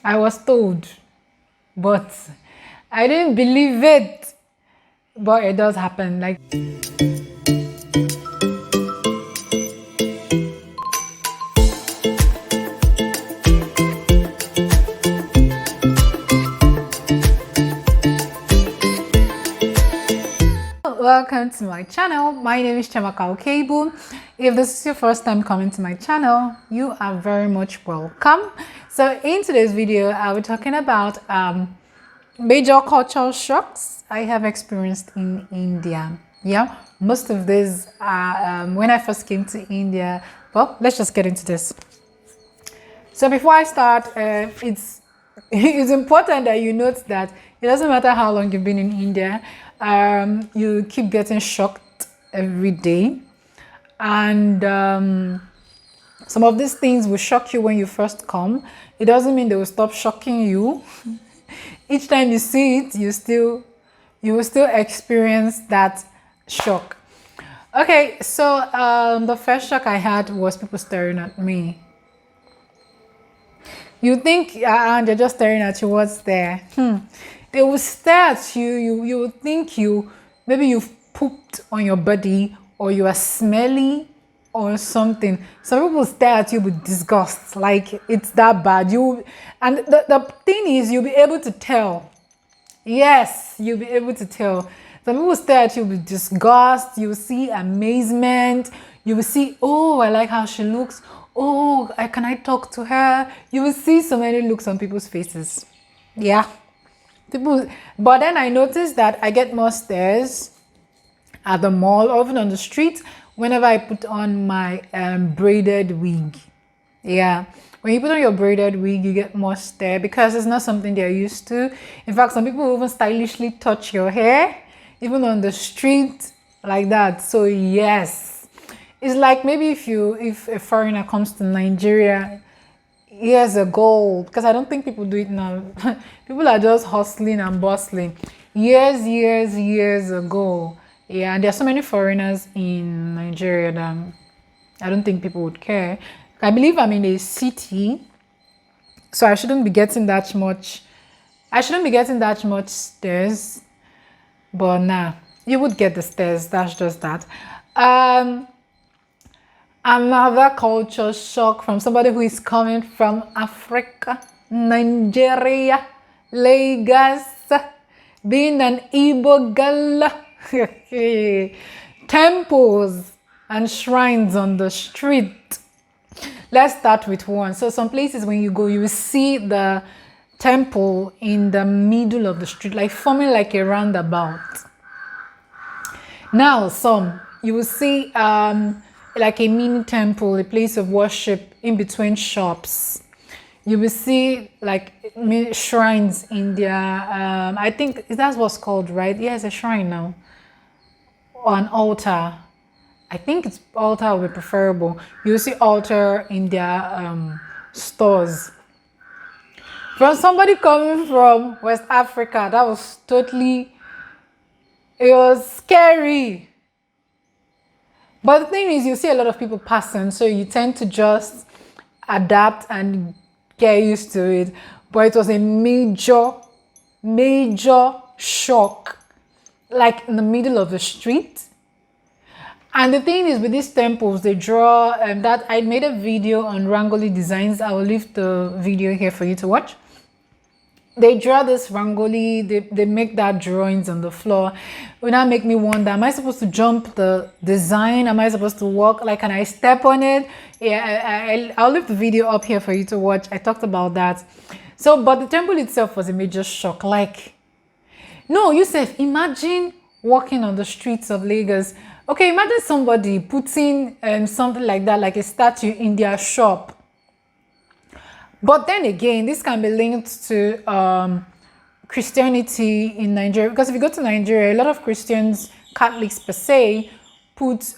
I was told, but I didn't believe it. But it does happen. Like, welcome to my channel. My name is Chamaka Okeibu. If this is your first time coming to my channel, you are very much welcome. So in today's video, I'll be talking about major cultural shocks I have experienced in India. Yeah, most of these are when I first came to India. Well, let's just get into this. So before I start, it's important that you note that it doesn't matter how long you've been in India, you keep getting shocked every day, and some of these things will shock you when you first come. It doesn't mean they will stop shocking you. Each time you see it, you will still experience that shock. Okay, so the first shock I had was people staring at me. You think they're just staring at you, what's there? They will stare at you. You will think maybe you've pooped on your body, or you are smelly or something. Some people stare at you with disgust, like it's that bad. And the thing is, you'll be able to tell. Yes, you'll be able to tell. Some people stare at you with disgust. You will see amazement. You will see, oh, I like how she looks. Oh, can I talk to her? You will see so many looks on people's faces. Yeah. But then I noticed that I get more stares at the mall or even on the street whenever I put on my braided wig. Yeah. When you put on your braided wig, you get more stare because it's not something they're used to. In fact, some people even stylishly touch your hair, even on the street, like that. So yes, it's like maybe if a foreigner comes to Nigeria years ago, because I don't think people do it now. People are just hustling and bustling. Years ago. Yeah, and there are so many foreigners in Nigeria that I don't think people would care. I believe I'm in a city, so I shouldn't be getting that much. I shouldn't be getting that much stares, but nah, you would get the stares. That's just that. Another culture shock from somebody who is coming from Africa, Nigeria, Lagos, being an Igbo girl. Temples and shrines on the street. Let's start with one. So some places when you go, you will see the temple in the middle of the street, like forming like a roundabout. Now some you will see like a mini temple, a place of worship in between shops. You will see like shrines in there. I think that's what's called, right? Yeah, it's a shrine now. Or an altar. I think it's altar will be preferable. You see altar in their stores. From somebody coming from West Africa, that was it was scary. But the thing is, you see a lot of people passing, so you tend to just adapt and get used to it. But it was a major shock, like in the middle of the street. And the thing is, with these temples, they draw that I made a video on Rangoli designs. I will leave the video here for you to watch. They draw this Rangoli, they make that drawings on the floor. It will now make me wonder, am I supposed to jump the design? Am I supposed to walk? Like, can I step on it? Yeah, I'll leave the video up here for you to watch. I talked about that. So, but the temple itself was a major shock. Like, no, Yusuf, imagine walking on the streets of Lagos. Okay, imagine somebody putting something like that, like a statue in their shop. But then again, this can be linked to Christianity in Nigeria. Because if you go to Nigeria, a lot of Christians, Catholics per se, put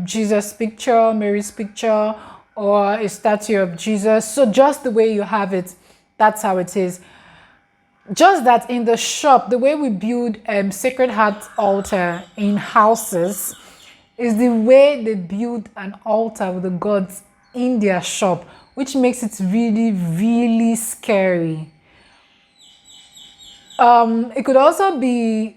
Jesus' picture, Mary's picture, or a statue of Jesus. So just the way you have it, that's how it is. Just that in the shop, the way we build Sacred Heart altar in houses is the way they build an altar with the gods in their shop, which makes it really, really scary. It could also be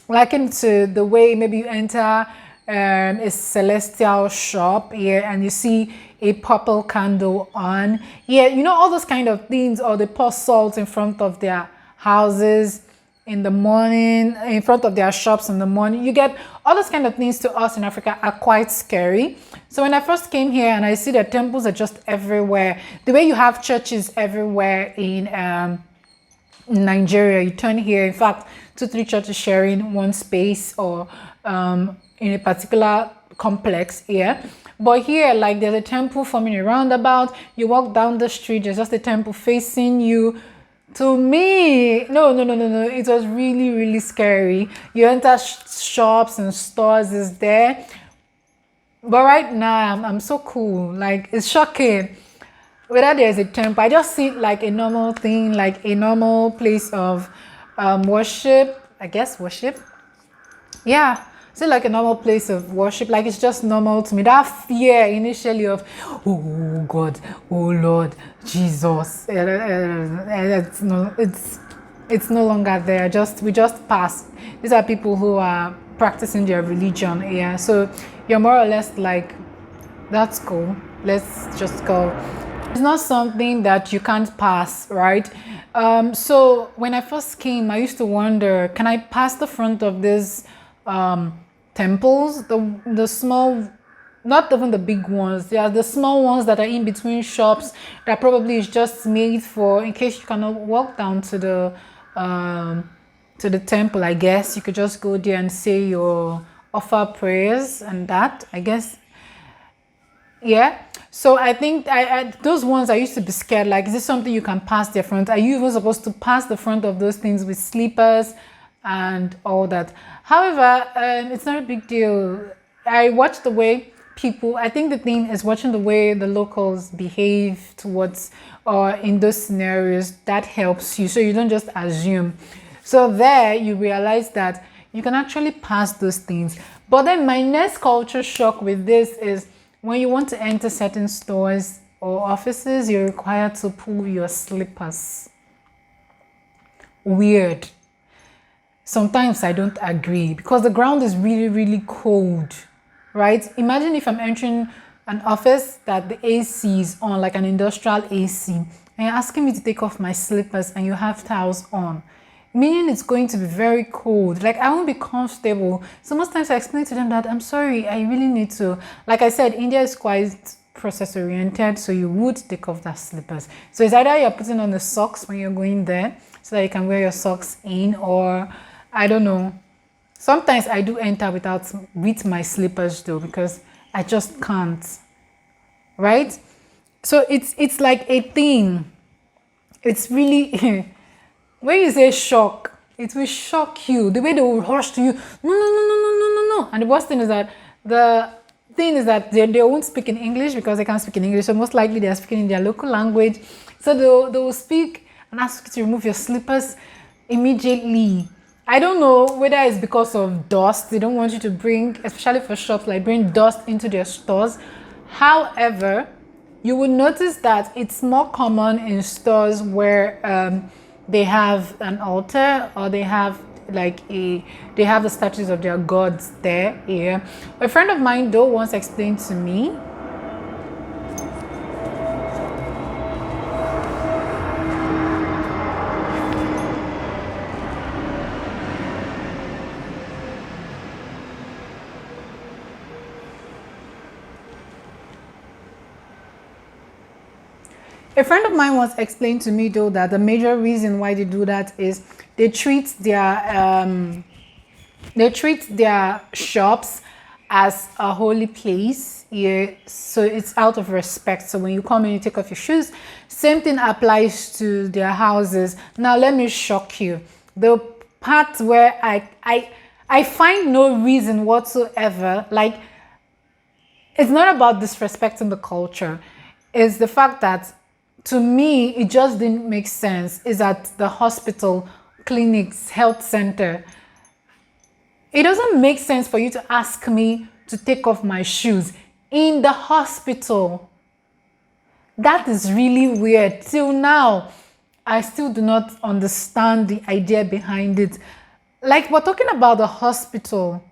likened to the way maybe you enter a celestial shop here and you see a purple candle on. Yeah, you know, all those kind of things, or they pour salt in front of their houses in the morning, in front of their shops in the morning. You get all those kind of things to us in Africa are quite scary. So when I first came here and I see that temples are just everywhere, the way you have churches everywhere in Nigeria, you turn here, in fact, 2-3 churches sharing one space, or in a particular complex here. But here, like, there's a temple forming a roundabout. You walk down the street, there's just a temple facing you. To me, no, it was really, really scary. You enter shops and stores is there. But right now, I'm so cool. Like, it's shocking. Whether there's a temple, I just see it like a normal thing, like a normal place of worship. I guess worship. Yeah, see, like a normal place of worship. Like, it's just normal to me. That fear initially of, oh God, oh Lord, Jesus, it's no longer there. We just passed. These are people who are practicing their religion. Yeah, so you're more or less like, that's cool. Let's just go. It's not something that you can't pass, right? So when I first came, I used to wonder, can I pass the front of these temples, the small, not even the big ones, they are the small ones that are in between shops, that probably is just made for, in case you cannot walk down to the temple. I guess you could just go there and say your offer prayers and that, I guess. Yeah, so I think those ones I used to be scared, like, is this something you can pass the front? Are you even supposed to pass the front of those things with slippers and all that? However, it's not a big deal. I watch the way people, I think the thing is watching the way the locals behave towards, or in those scenarios, that helps you, so you don't just assume. So there you realize that you can actually pass those things. But then my next culture shock with this is, when you want to enter certain stores or offices, you're required to pull your slippers. Weird. Sometimes I don't agree, because the ground is really, really cold, right? Imagine if I'm entering an office that the AC is on, like an industrial AC, and you're asking me to take off my slippers and you have towels on. Meaning it's going to be very cold. Like, I won't be comfortable. So most times I explain to them that, I'm sorry, I really need to. Like I said, India is quite process oriented, so you would take off that slippers. So it's either you're putting on the socks when you're going there, so that you can wear your socks in, or I don't know. Sometimes I do enter with my slippers though, because I just can't. Right? So it's like a thing. It's really when you say shock, it will shock you. The way they will rush to you. No. And the worst thing is that they won't speak in English, because they can't speak in English. So most likely they are speaking in their local language. So they will speak and ask you to remove your slippers immediately. I don't know whether it's because of dust. They don't want you to bring, especially for shops, like, bring dust into their stores. However, you will notice that it's more common in stores where they have an altar, or they have they have the statues of their gods there. Yeah, a friend of mine though once explained to me, that the major reason why they do that is they treat their shops as a holy place. Yeah, so it's out of respect. So when you come and you take off your shoes, same thing applies to their houses. Now let me shock you. The part where I find no reason whatsoever, like, it's not about disrespecting the culture. It's the fact that, to me, it just didn't make sense, is at the hospital, clinics, health center. It doesn't make sense for you to ask me to take off my shoes in the hospital. That is really weird. Till now, I still do not understand the idea behind it. Like, we're talking about the hospital.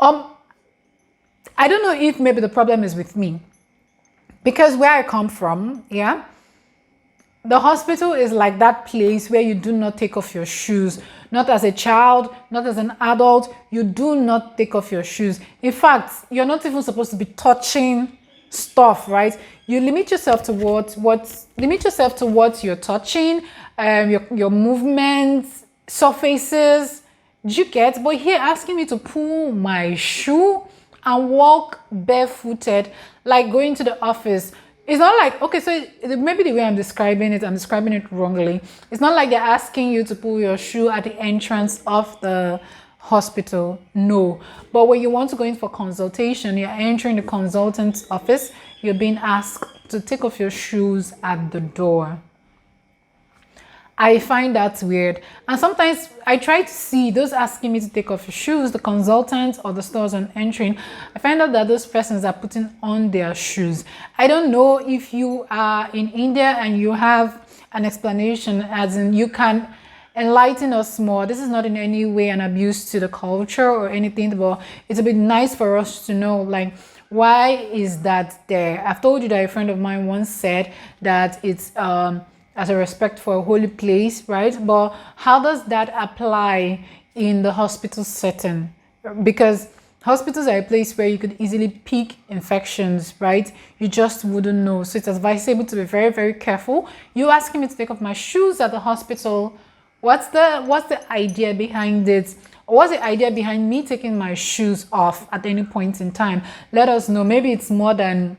Um, I don't know if maybe the problem is with me. Because where I come from, yeah, the hospital is like that place where you do not take off your shoes. Not as a child, not as an adult, you do not take off your shoes. In fact, you're not even supposed to be touching stuff, right? You limit yourself to what you're touching, your movements, surfaces. Do you get? But here, asking me to pull my shoe and walk barefooted, like going to the office. It's not like, okay, so maybe the way I'm describing it wrongly. It's not like they're asking you to pull your shoe at the entrance of the hospital. No. But when you want to go in for consultation, you're entering the consultant's office, you're being asked to take off your shoes at the door. I find that weird. And sometimes I try to see those asking me to take off your shoes, the consultants or the stores on entering. I find out that those persons are putting on their shoes. I don't know if you are in India and you have an explanation, as in you can enlighten us more. This is not in any way an abuse to the culture or anything, but it's a bit nice for us to know, like, why is that there? I've told you that a friend of mine once said that it's as a respect for a holy place, right? But how does that apply in the hospital setting? Because hospitals are a place where you could easily pick infections, right? You just wouldn't know. So it's advisable to be very, very careful. You asking me to take off my shoes at the hospital. What's the idea behind it? What's the idea behind me taking my shoes off at any point in time? Let us know. Maybe it's more than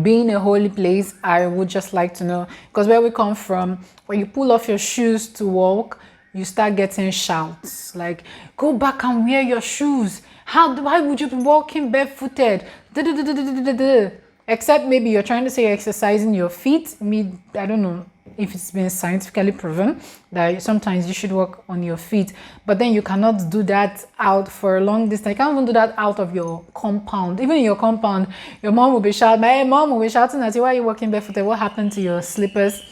being a holy place. I would just like to know, because where we come from, when you pull off your shoes to walk, you start getting shouts like, go back and wear your shoes. Why would you be walking barefooted? Except maybe you're trying to say you're exercising your feet. I don't know if it's been scientifically proven that sometimes you should walk on your feet, but then you cannot do that out for a long distance. You can't even do that out of your compound. Even in your compound, your mom will be shouting, my mom will be shouting at you, why are you walking barefooted? What happened to your slippers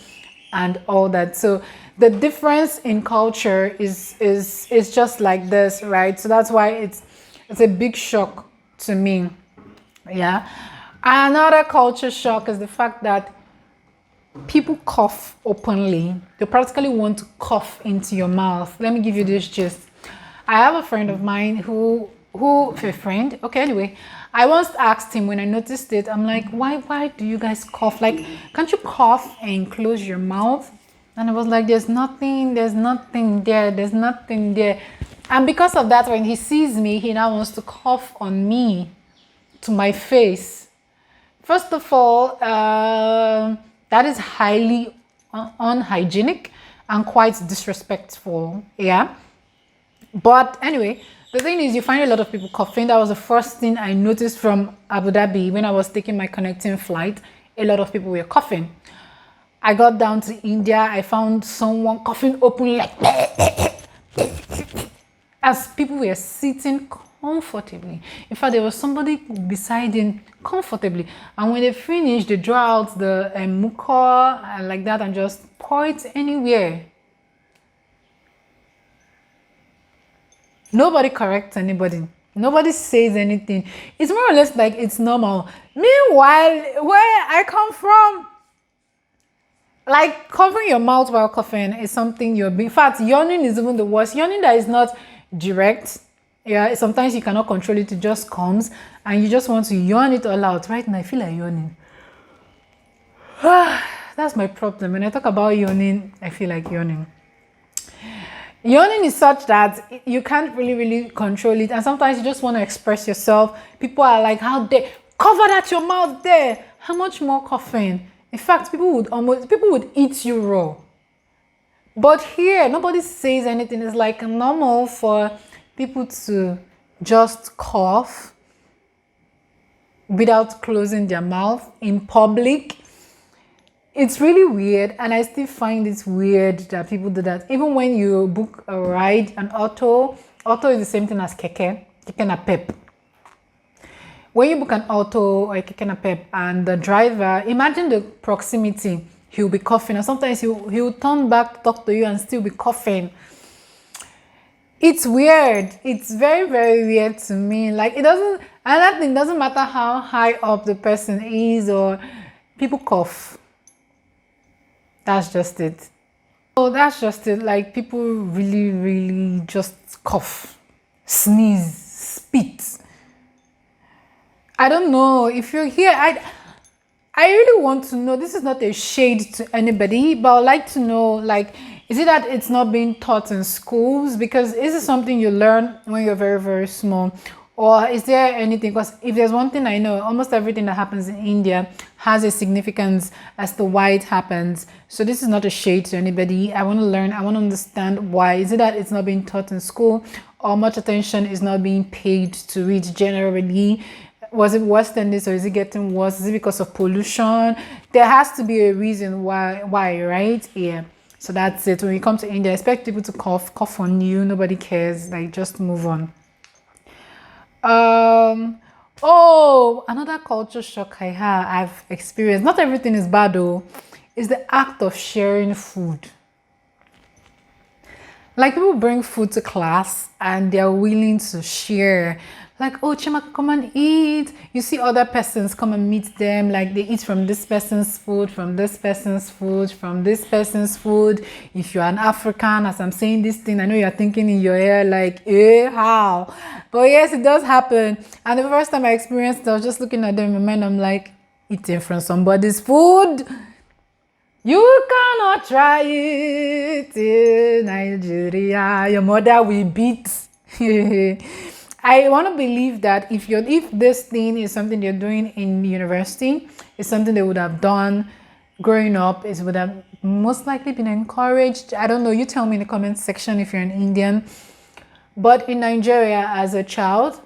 and all that? So the difference in culture is just like this, right? So that's why it's a big shock to me. Yeah. Another culture shock is the fact that people cough openly. They practically want to cough into your mouth. Let me give you this gist. I have a friend of mine anyway, I once asked him when I noticed it, I'm like, why do you guys cough? Like, can't you cough and close your mouth? And I was like, there's nothing there. And because of that, when he sees me, he now wants to cough on me, to my face. First of all, that is highly unhygienic and quite disrespectful, yeah? But anyway, the thing is, you find a lot of people coughing. That was the first thing I noticed from Abu Dhabi when I was taking my connecting flight. A lot of people were coughing. I got down to India, I found someone coughing openly, like as people were sitting comfortably. In fact, there was somebody beside him comfortably, and when they finished, they draw out the mucor and like that and just pour it anywhere. Nobody corrects anybody. Nobody says anything. It's more or less like it's normal. Meanwhile, where I come from, like, covering your mouth while coughing is something in fact, yawning is even the worst. Yawning that is not direct. Yeah, sometimes you cannot control it, it just comes and you just want to yawn it all out. Right now, I feel like yawning. That's my problem. When I talk about yawning, I feel like yawning. Yawning is such that you can't really control it, and sometimes you just want to express yourself. People are like, how dare, cover that your mouth there. How much more coughing? In fact, people would eat you raw. But here, nobody says anything. It's like normal for people to just cough without closing their mouth in public. It's really weird, and I still find it weird that people do that. Even when you book a ride, an auto is the same thing as keke napep. when you book an auto or a keke napep and the driver, imagine the proximity. He'll be coughing, and sometimes he'll turn back, talk to you, and still be coughing. It's weird. It's very, very weird to me. Like, it doesn't, another thing, doesn't matter how high up the person is, or people cough. That's just it. So that's just it. Like, people really, really just cough, sneeze, spit. I don't know if you're here. I really want to know. This is not a shade to anybody, but I'd like to know, like, is it that it's not being taught in schools? Because is it something you learn when you're very, very small? Or is there anything? Because if there's one thing I know, almost everything that happens in India has a significance as to why it happens. So this is not a shade to anybody. I want to learn. I want to understand why. Is it that it's not being taught in school, or much attention is not being paid to it generally? Was it worse than this, or is it getting worse? Is it because of pollution? There has to be a reason why, right? Yeah. So that's it. When you come to India, expect people to cough on you. Nobody cares. Like, just move on. Oh, another culture shock I've experienced. Not everything is bad though. Is the act of sharing food. Like, people bring food to class and they're willing to share. Like, oh, Chima, come and eat. You see other persons come and meet them. Like, they eat from this person's food, from this person's food, from this person's food. If you're an African, as I'm saying this thing, I know you're thinking in your ear, like, how? But yes, it does happen. And the first time I experienced it, I was just looking at them in my mind. I'm like, eating from somebody's food? You cannot try it in Nigeria. Your mother will beat. I want to believe that if this thing is something you're doing in university, it's something they would have done growing up, it would have most likely been encouraged. I don't know. You tell me in the comment section if you're an Indian. But in Nigeria, as a child,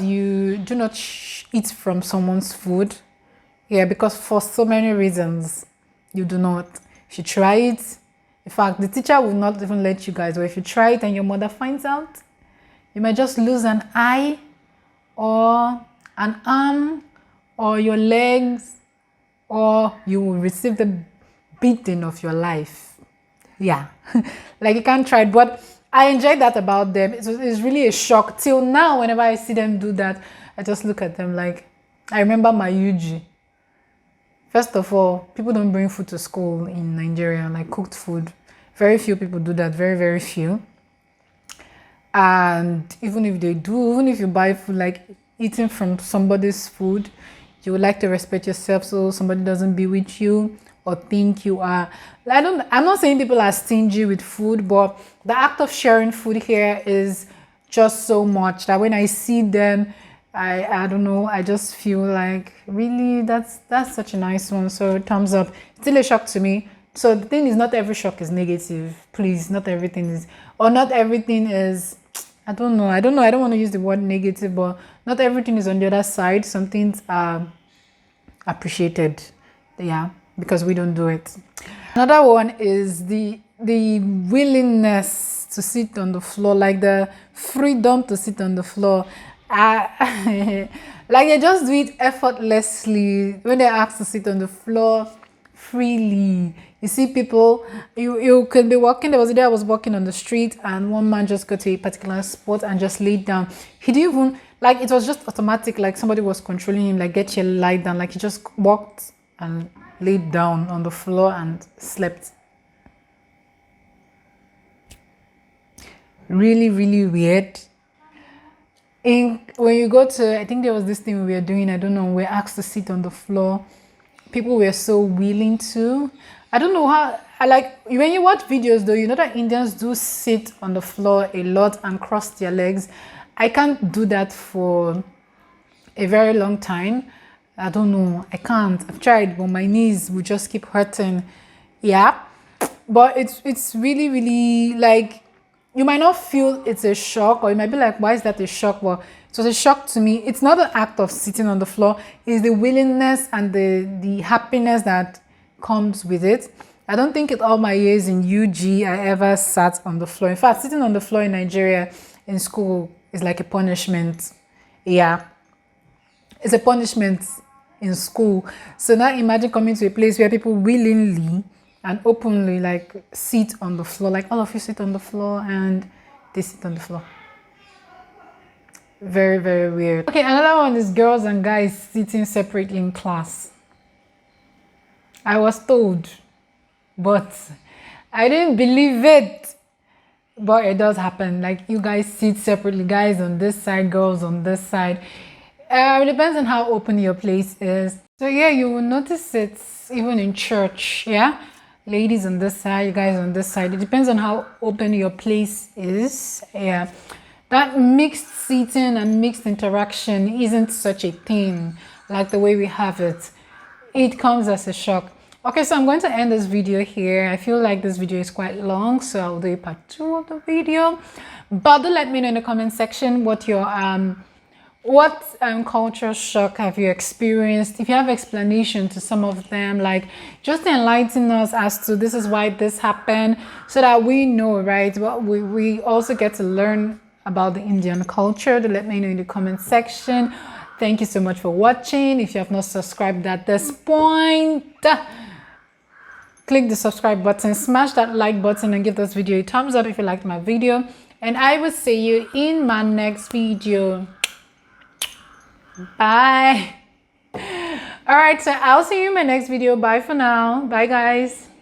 you do not eat from someone's food. Yeah, because for so many reasons, you do not. If you try it, in fact, the teacher will not even let you guys. Or if you try it and your mother finds out, you might just lose an eye or an arm or your legs, or you will receive the beating of your life. Yeah, like, you can't try it. But I enjoyed that about them. It's really a shock. Till now, whenever I see them do that, I just look at them like, I remember my UG. First of all, people don't bring food to school in Nigeria, like cooked food. Very few people do that, very, very few. And even if they do, even if you buy food, like eating from somebody's food, you would like to respect yourself so somebody doesn't be with you or think you are. I'm not saying people are stingy with food, but the act of sharing food here is just so much that when I see them, I don't know, I just feel like, really, that's such a nice one. So thumbs up. Still a shock to me. So the thing is, not every shock is negative. Please, not everything is, I don't know. I don't want to use the word negative, but not everything is on the other side. Some things are appreciated. Yeah, because we don't do it. Another one is the willingness to sit on the floor, like the freedom to sit on the floor. Like, they just do it effortlessly when they're asked to sit on the floor freely. You see people, you could be walking. There was a day I was walking on the street and one man just got to a particular spot and just laid down. He didn't even, like, it was just automatic, like somebody was controlling him, like, get here, lie down. Like, he just walked and laid down on the floor and slept. Really, really weird. When you go to, I think there was this thing we were doing, I don't know, we were asked to sit on the floor. People were so willing to. I don't know how, when you watch videos though, you know that Indians do sit on the floor a lot and cross their legs. I can't do that for a very long time. I don't know, I can't. I've tried, but my knees will just keep hurting. Yeah, but it's really, really, like, you might not feel it's a shock, or you might be like, why is that a shock? Well, it was a shock to me. It's not the act of sitting on the floor. It's the willingness and the happiness that comes with it. I don't think in all my years in UG, I ever sat on the floor. In fact, sitting on the floor in Nigeria in school is like a punishment. Yeah, it's a punishment in school. So now imagine coming to a place where people willingly and openly like sit on the floor, like all of you sit on the floor and they sit on the floor. Very, very weird. Okay, another one is girls and guys sitting separately in class. I was told, but I didn't believe it. But it does happen. Like you guys sit separately, guys on this side, girls on this side. It depends on how open your place is. So yeah, you will notice it even in church. Yeah, ladies on this side, you guys on this side. It depends on how open your place is. Yeah, that mixed seating and mixed interaction isn't such a thing like the way we have it. It comes as a shock. Okay, so I'm going to end this video here. I feel like this video is quite long, so I'll do a part 2 of the video. But do let me know in the comment section what your culture shock have you experienced. If you have explanation to some of them, like just enlighten us as to this is why this happened, so that we know, right? But we also get to learn about the Indian culture. Do let me know in the comment section. Thank you so much for watching. If you have not subscribed at this point, click the subscribe button, smash that like button, and give this video a thumbs up if you liked my video. And I will see you in my next video. Bye. All right, so I'll see you in my next video. Bye for now. Bye, guys.